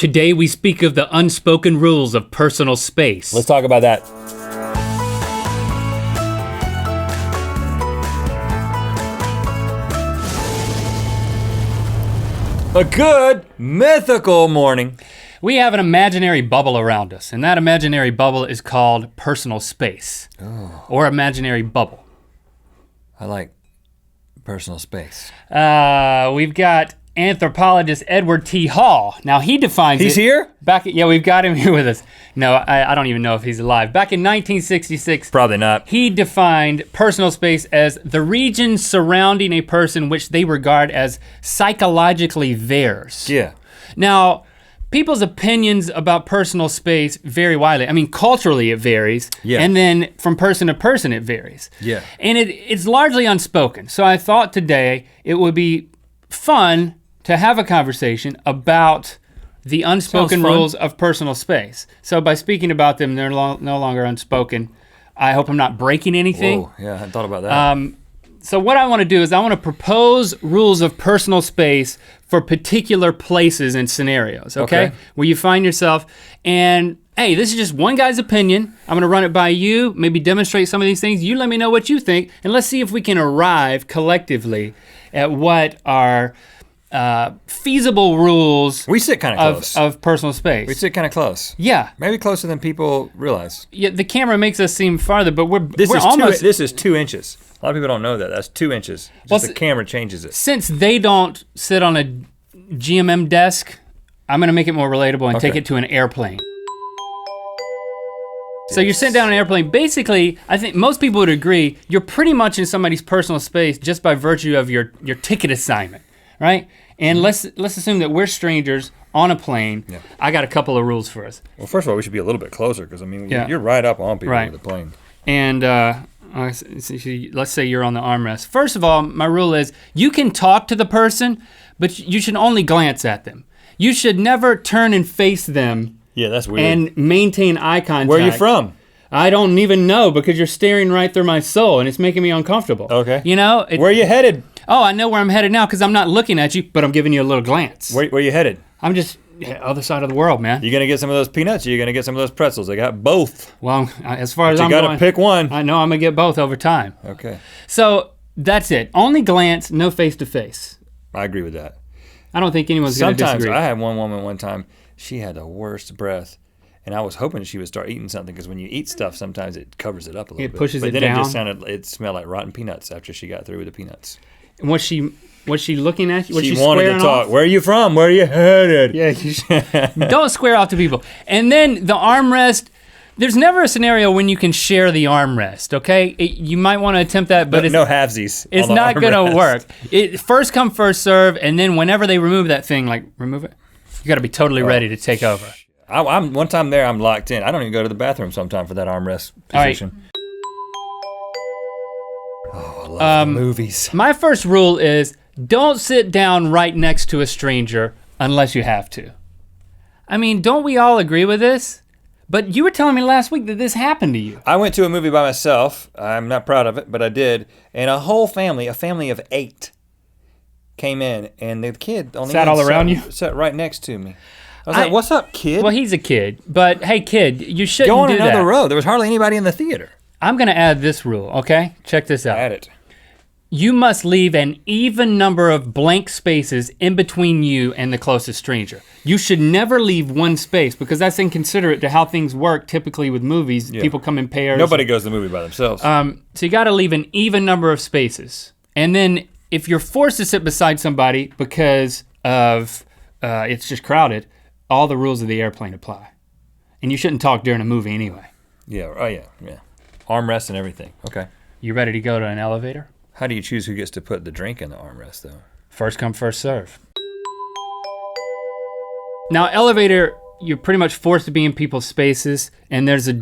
Today we speak of the unspoken rules of personal space. Let's talk about that. A good mythical morning. We have an imaginary bubble around us, and that imaginary bubble is called personal space, or imaginary bubble. I like personal space. We've got anthropologist Edward T. Hall. Now he defines He's here? Yeah, we've got him here with us. No, I don't even know if he's alive. Back in 1966, Probably not. he defined personal space as the region surrounding a person which they regard as psychologically theirs. Yeah. Now, people's opinions about personal space vary widely. I mean, culturally it varies, and then from person to person it varies. Yeah. And it's largely unspoken. So I thought today it would be fun to have a conversation about the unspoken rules of personal space. So by speaking about them, they're no longer unspoken. I hope I'm not breaking anything. Whoa, yeah, I hadn't thought about that. So what I wanna do is I wanna propose rules of personal space for particular places and scenarios, okay? Where you find yourself, and hey, this is just one guy's opinion. I'm gonna run it by you, maybe demonstrate some of these things. You let me know what you think, and let's see if we can arrive collectively at what are feasible rules We sit kind of close. of personal space. We sit kind of close. Yeah. Maybe closer than people realize. Yeah, the camera makes us seem farther, but we're This is 2 inches. A lot of people don't know that. That's 2 inches. Just the camera changes it. Since they don't sit on a GMM desk, I'm gonna make it more relatable and take it to an airplane. So you're sitting down in an airplane. Basically, I think most people would agree, you're pretty much in somebody's personal space just by virtue of your ticket assignment, right? And let's assume that we're strangers on a plane. Yeah. I got a couple of rules for us. Well, first of all, we should be a little bit closer because I mean, you're right up on people with the plane. And let's say you're on the armrest. First of all, my rule is you can talk to the person, but you should only glance at them. You should never turn and face them. Yeah, that's weird. And maintain eye contact. Where are you from? I don't even know because you're staring right through my soul and it's making me uncomfortable. Okay. You know? Where are you headed? Oh, I know where I'm headed now because I'm not looking at you, but I'm giving you a little glance. Where are you headed? I'm just other side of the world, man. You gonna get some of those peanuts or you gonna get some of those pretzels? I got both. Well, as far as you I'm gotta going, pick one. I know I'm gonna get both over time. Okay. So that's it. Only glance, no face to face. I agree with that. I don't think anyone's gonna disagree. Sometimes I had one woman one time, she had the worst breath. And I was hoping she would start eating something because when you eat stuff, sometimes it covers it up a little bit. It pushes it down. But then it smelled like rotten peanuts after she got through with the peanuts. And was she looking at you? Was she she wanted to talk. Where are you from? Where are you headed? Yeah, don't square off to people. And then the armrest, there's never a scenario when you can share the armrest, okay? You might want to attempt that, but no halvesies. It's not gonna work. It first come, first serve, and then whenever they remove that thing, like remove it, you gotta be totally ready to take over. I'm one time there, I'm locked in. I don't even go to the bathroom sometime for that armrest position. Right. Oh, I love the movies. My first rule is don't sit down right next to a stranger unless you have to. I mean, don't we all agree with this? But you were telling me last week that this happened to you. I went to a movie by myself. I'm not proud of it, but I did. And a whole family, a family of 8, came in, and the kid on the sat all around you? Sat right next to me. I was like, what's up, kid? Well, he's a kid, but hey, kid, you shouldn't go on do that. another row. There was hardly anybody in the theater. I'm gonna add this rule, okay? Check this out. Add it. You must leave an even number of blank spaces in between you and the closest stranger. You should never leave one space because that's inconsiderate to how things work typically with movies. Yeah. People come in pairs. Nobody goes to the movie by themselves. So you gotta leave an even number of spaces. And then if you're forced to sit beside somebody because of it's just crowded, all the rules of the airplane apply. And you shouldn't talk during a movie anyway. Yeah, oh yeah. Armrest and everything, okay. You ready to go to an elevator? How do you choose who gets to put the drink in the armrest though? First come, first serve. Now elevator, you're pretty much forced to be in people's spaces and there's a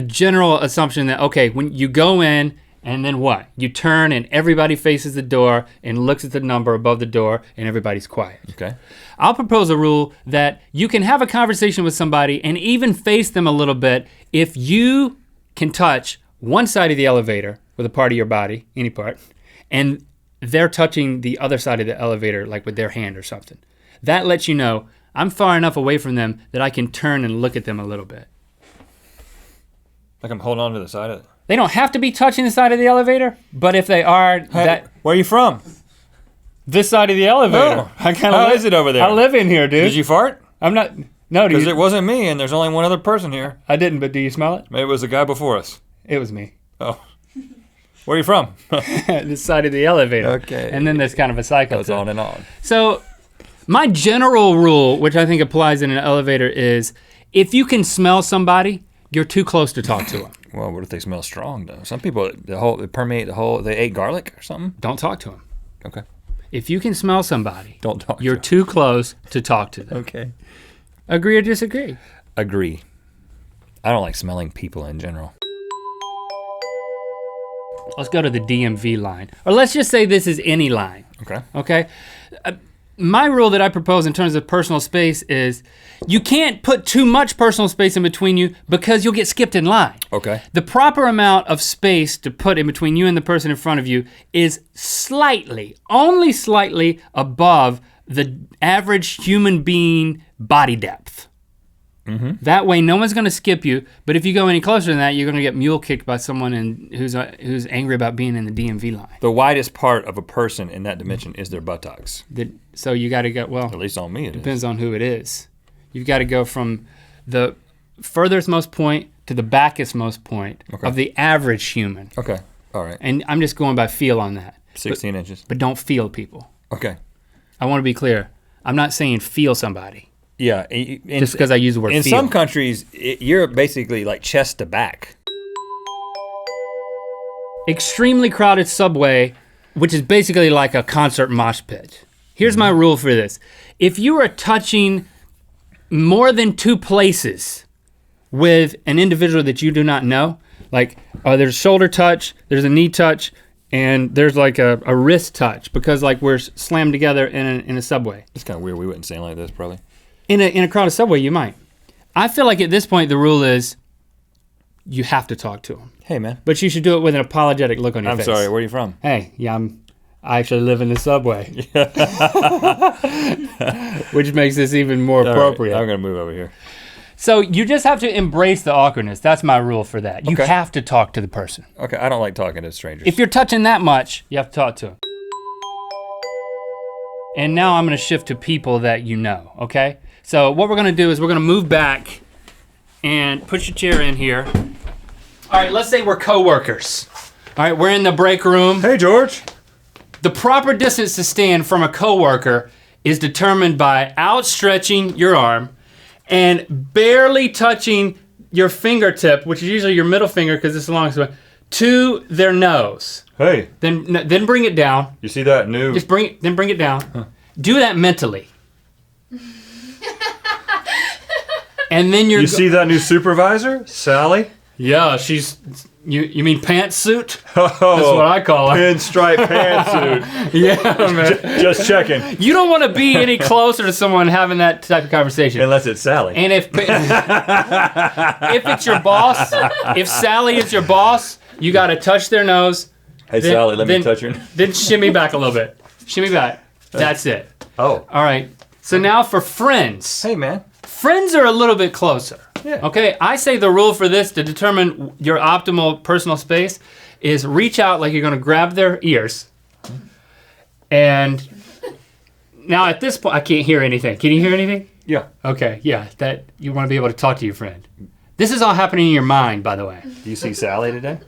general assumption that, okay, when you go in, and then what? You turn and everybody faces the door and looks at the number above the door and everybody's quiet. Okay. I'll propose a rule that you can have a conversation with somebody and even face them a little bit if you can touch one side of the elevator with a part of your body, any part, and they're touching the other side of the elevator like with their hand or something. That lets you know I'm far enough away from them that I can turn and look at them a little bit. Like I'm holding on to the side of it. They don't have to be touching the side of the elevator, but if they are, Where are you from? This side of the elevator. Oh, how is it over there? I live in here, dude. Did you fart? I'm not. No, Because it wasn't me, and there's only one other person here. I didn't, but do you smell it? Maybe it was the guy before us. It was me. Oh. Where are you from? This side of the elevator. Okay. And then there's kind of a cycle. Goes on and on. So my general rule, which I think applies in an elevator, is if you can smell somebody, you're too close to talk to them. Well, what if they smell strong though? Some people, they permeate the whole. They ate garlic or something. Don't talk to them. Okay. If you can smell somebody, Don't talk. You're too close to talk to them. Okay. Agree or disagree? Agree. I don't like smelling people in general. Let's go to the DMV line. Or let's just say this is any line. Okay. Okay? My rule that I propose in terms of personal space is you can't put too much personal space in between you because you'll get skipped in line. Okay. The proper amount of space to put in between you and the person in front of you is slightly, only slightly above the average human being body depth. Mm-hmm. That way, no one's gonna skip you, but if you go any closer than that, you're gonna get mule kicked by someone who's angry about being in the DMV line. The widest part of a person in that dimension is their buttocks. So you gotta go, At least on me it depends on who it is. You've gotta go from the furthest most point to the backest most point of the average human. Okay, all right. And I'm just going by feel on that. 16 inches. But don't feel people. Okay. I wanna be clear. I'm not saying feel somebody. Yeah. Just because I use the word in feel. some countries, you're basically like chest to back. Extremely crowded subway, which is basically like a concert mosh pit. Here's my rule for this. If you are touching more than 2 places with an individual that you do not know, like there's shoulder touch, there's a knee touch, and there's like a wrist touch because like we're slammed together in a subway. It's kind of weird. We wouldn't say it like this probably. In a crowded subway, you might. I feel like at this point, the rule is you have to talk to them. Hey, man. But you should do it with an apologetic look on your face. I'm sorry, where are you from? Hey, I actually live in the subway. Which makes this even more appropriate. Right, I'm going to move over here. So you just have to embrace the awkwardness. That's my rule for that. You have to talk to the person. Okay, I don't like talking to strangers. If you're touching that much, you have to talk to them. And now I'm going to shift to people that you know, okay? So what we're gonna do is we're gonna move back and put your chair in here. All right, let's say we're coworkers. All right, we're in the break room. Hey, George. The proper distance to stand from a coworker is determined by outstretching your arm and barely touching your fingertip, which is usually your middle finger because it's the longest one, to their nose. Hey. Then bring it down. You see that new? Just bring it down. Huh. Do that mentally. And then you see that new supervisor, Sally? Yeah, she's. You mean pantsuit? Oh, that's what I call her. Pinstripe pantsuit. Yeah, man. Just checking. You don't want to be any closer to someone having that type of conversation. Unless it's Sally. And if it's your boss, if Sally is your boss, you got to touch their nose. Hey, Sally, let me touch your nose. Then shimmy back a little bit. Shimmy back. That's it. Oh. All right. So now for friends. Hey, man. Friends are a little bit closer. Yeah. Okay, I say the rule for this to determine your optimal personal space is reach out like you're gonna grab their ears. And now at this point, I can't hear anything. Can you hear anything? Yeah. Okay, yeah, that you wanna be able to talk to your friend. This is all happening in your mind, by the way. Do you see Sally today?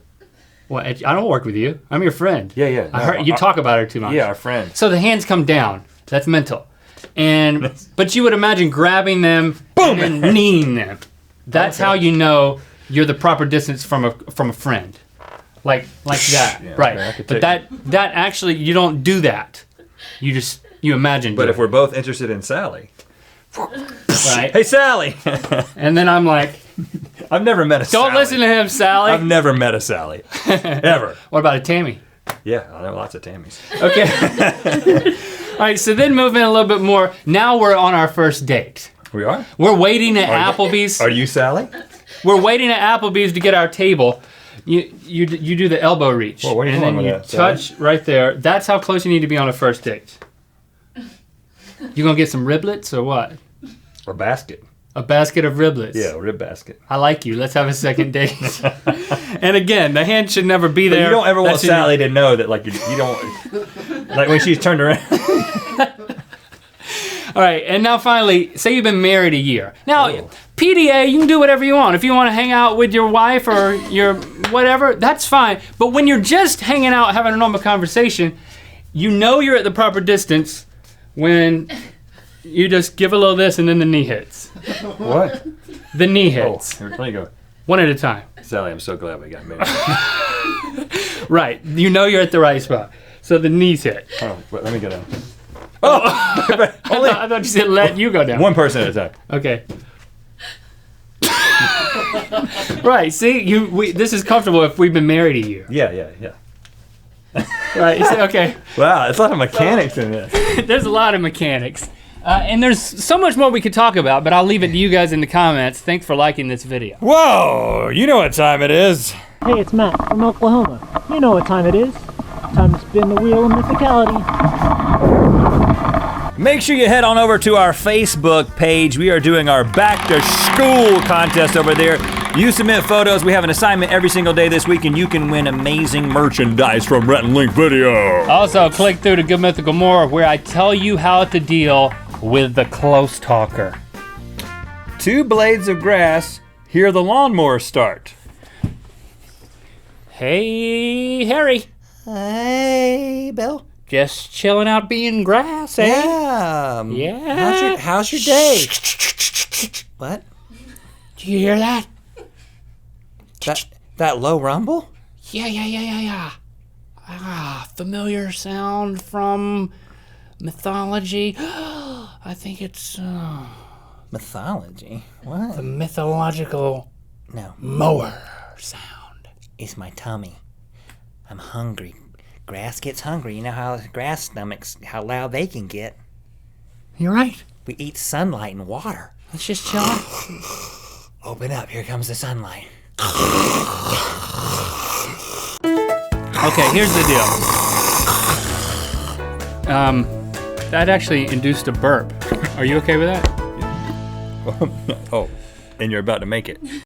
Well, I don't work with you. I'm your friend. Yeah, yeah. I heard you talk about her too much. Yeah, our friend. So the hands come down. That's mental. But you would imagine grabbing them Boom! and then kneeing them. That's how you know you're the proper distance from a friend. Like that. Yeah, right. okay, But that actually you don't do that. You imagine. But if we're both interested in Sally. Right. Hey, Sally! And then I'm like, I've never met a Sally. don't listen to him, Sally. I've never met a Sally. Ever. What about a Tammy? Yeah, I know lots of Tammys. Okay. All right, so then moving a little bit more. Now we're on our first date. We are? We're waiting at Applebee's. Are you Sally? We're waiting at Applebee's to get our table. You do the elbow reach. Well, what are you and doing then with you that, touch Sally? right there. That's how close you need to be on a first date. You gonna get some riblets or what? A basket. A basket of riblets. Yeah, a rib basket. I like you. Let's have a second date. And again, the hand should never be there. But you don't ever want Sally to know that, like, you don't, like when she's turned around. All right, and now finally, say you've been married a year. Now, PDA, you can do whatever you want. If you want to hang out with your wife or your whatever, that's fine. But when you're just hanging out, having a normal conversation, you know you're at the proper distance when you just give a little this and then the knee hits. What? The knee hits. Oh, let me go. One at a time. Sally, I'm so glad we got married. Right, you know you're at the right spot. So the knees hit. Oh, wait, let me go down. Oh! I thought you said let you go down. One person at a time. Okay. Right, see, this is comfortable if we've been married a year. Yeah. Right, you see, okay. Wow, there's a lot of mechanics in this. There's a lot of mechanics. And there's so much more we could talk about, but I'll leave it to you guys in the comments. Thanks for liking this video. Whoa, you know what time it is. Hey, it's Matt from Oklahoma. You know what time it is. Time to spin the wheel of mythicality. Make sure you head on over to our Facebook page. We are doing our back to school contest over there. You submit photos. We have an assignment every single day this week, and you can win amazing merchandise from Rhett and Link Video. Also, click through to Good Mythical More, where I tell you how to deal with the close talker. 2 blades of grass, hear the lawnmower start. Hey, Harry. Hey, Bill. Just chilling out being grass, eh? Yeah. Yeah. How's your day? What? Did you hear that? That low rumble? Yeah. Familiar sound from mythology. I think it's Mythology? What? the mythological No. mower sound. It's my tummy. I'm hungry. Grass gets hungry. You know how grass stomachs, how loud they can get. You're right. We eat sunlight and water. Let's just chill out. Open up. Here comes the sunlight. Okay, here's the deal. That actually induced a burp. Are you okay with that? Oh, and you're about to make it.